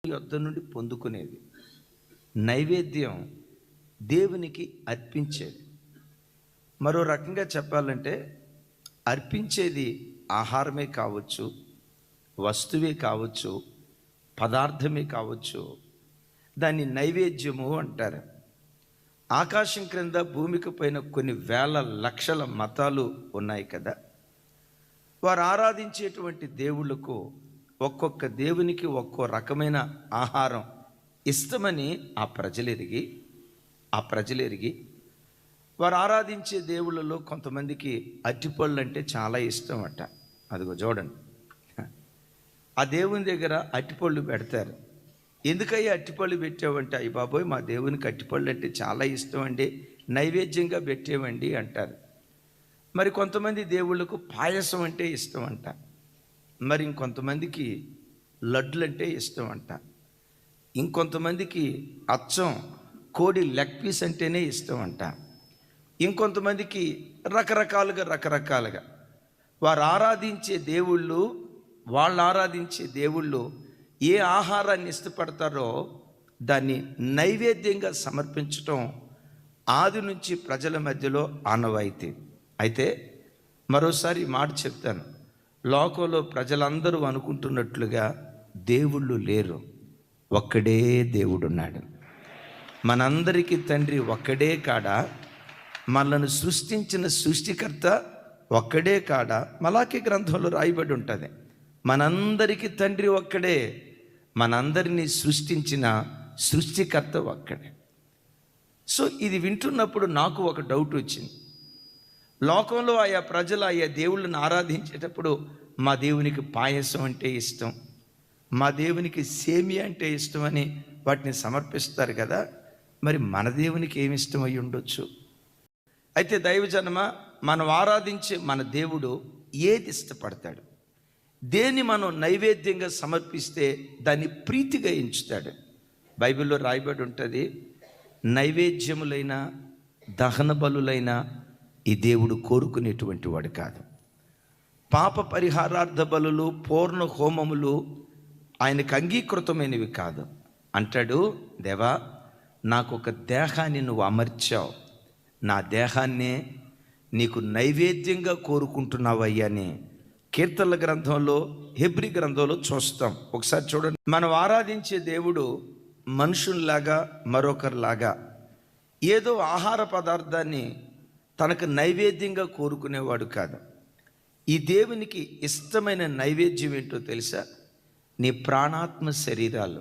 యొద్ద నుండి పొందుకునేది నైవేద్యం, దేవునికి అర్పించేది. మరో రకంగా చెప్పాలంటే అర్పించేది ఆహారమే కావచ్చు, వస్తువే కావచ్చు, పదార్థమే కావచ్చు, దాన్ని నైవేద్యము అంటారు. ఆకాశం క్రింద భూమికి పైన కొన్ని వేల లక్షల మతాలు ఉన్నాయి కదా. వారు ఆరాధించేటువంటి దేవుళ్ళకు ఒక్కొక్క దేవునికి ఒక్కో రకమైన ఆహారం ఇష్టమని ఆ ప్రజలు ఎరిగి వారు ఆరాధించే దేవుళ్ళలో కొంతమందికి అరటిపళ్ళు అంటే చాలా ఇష్టం అట. అదిగో చూడండి, ఆ దేవుని దగ్గర అరటిపళ్ళు పెడతారు. ఎందుకయ్యా అరటిపళ్ళు పెట్టావంటే, అయ్యి బాబోయ్ మా దేవునికి అరటిపళ్ళు అంటే చాలా ఇష్టం అండి, నైవేద్యంగా పెట్టేవండి అంటారు. మరి కొంతమంది దేవుళ్ళకు పాయసం అంటే ఇష్టం అంట. మరి ఇంకొంతమందికి లడ్లు అంటే ఇష్టం అంట. ఇంకొంతమందికి అచ్చం కోడి లెగ్ పీస్ అంటేనే ఇష్టం అంట. ఇంకొంతమందికి రకరకాలుగా వాళ్ళు ఆరాధించే దేవుళ్ళు ఏ ఆహారాన్ని ఇష్టపడతారో దాన్ని నైవేద్యంగా సమర్పించటం ఆది నుంచి ప్రజల మధ్యలో ఆనవాయితీ. అయితే మరోసారి మాట చెప్తాను, లోకంలో ప్రజలందరూ అనుకుంటున్నట్లుగా దేవుళ్ళు లేరు, ఒక్కడే దేవుడున్నాడు. మనందరికీ తండ్రి ఒక్కడే కాడా, మనల్ని సృష్టించిన సృష్టికర్త ఒక్కడే కాడా. మలాకీ గ్రంథంలో రాయబడి ఉంటుంది, మనందరికీ తండ్రి ఒక్కడే, మనందరినీ సృష్టించిన సృష్టికర్త ఒక్కడే. సో ఇది వింటున్నప్పుడు నాకు ఒక డౌట్ వచ్చింది. లోకంలో ఆయా ప్రజలు ఆయా దేవుళ్ళని ఆరాధించేటప్పుడు మా దేవునికి పాయసం అంటే ఇష్టం, మా దేవునికి సేమియా అంటే ఇష్టం అని వాటిని సమర్పిస్తారు కదా. మరి మన దేవునికి ఏమి ఇష్టం అయి ఉండొచ్చు? అయితే దైవజనమ, మనం ఆరాధించే మన దేవుడు ఏది ఇష్టపడతాడు, దేన్ని మనం నైవేద్యంగా సమర్పిస్తే దాన్ని ప్రీతిగా ఎంచుతాడు. బైబిల్లో రాయబడి ఉంటుంది, నైవేద్యములైన దహన బలులైన ఈ దేవుడు కోరుకునేటువంటి వాడు కాదు. పాప పరిహారార్థ బలులు, పూర్ణ హోమములు ఆయనకు అంగీకృతమైనవి కాదు. అంటాడు, దేవా నాకు ఒక దేహాన్ని నువ్వు అమర్చావు, నా దేహాన్నే నీకు నైవేద్యంగా కోరుకుంటున్నావయ్యని కీర్తనల గ్రంథంలో, హెబ్రీ గ్రంథంలో చూస్తాం. ఒకసారి చూడండి, మనం ఆరాధించే దేవుడు మనుషుల్లాగా మరొకరిలాగా ఏదో ఆహార పదార్థాన్ని తనకు నైవేద్యంగా కోరుకునేవాడు కాదు. ఈ దేవునికి ఇష్టమైన నైవేద్యం ఏంటో తెలుసా? నీ ప్రాణాత్మ శరీరాలు.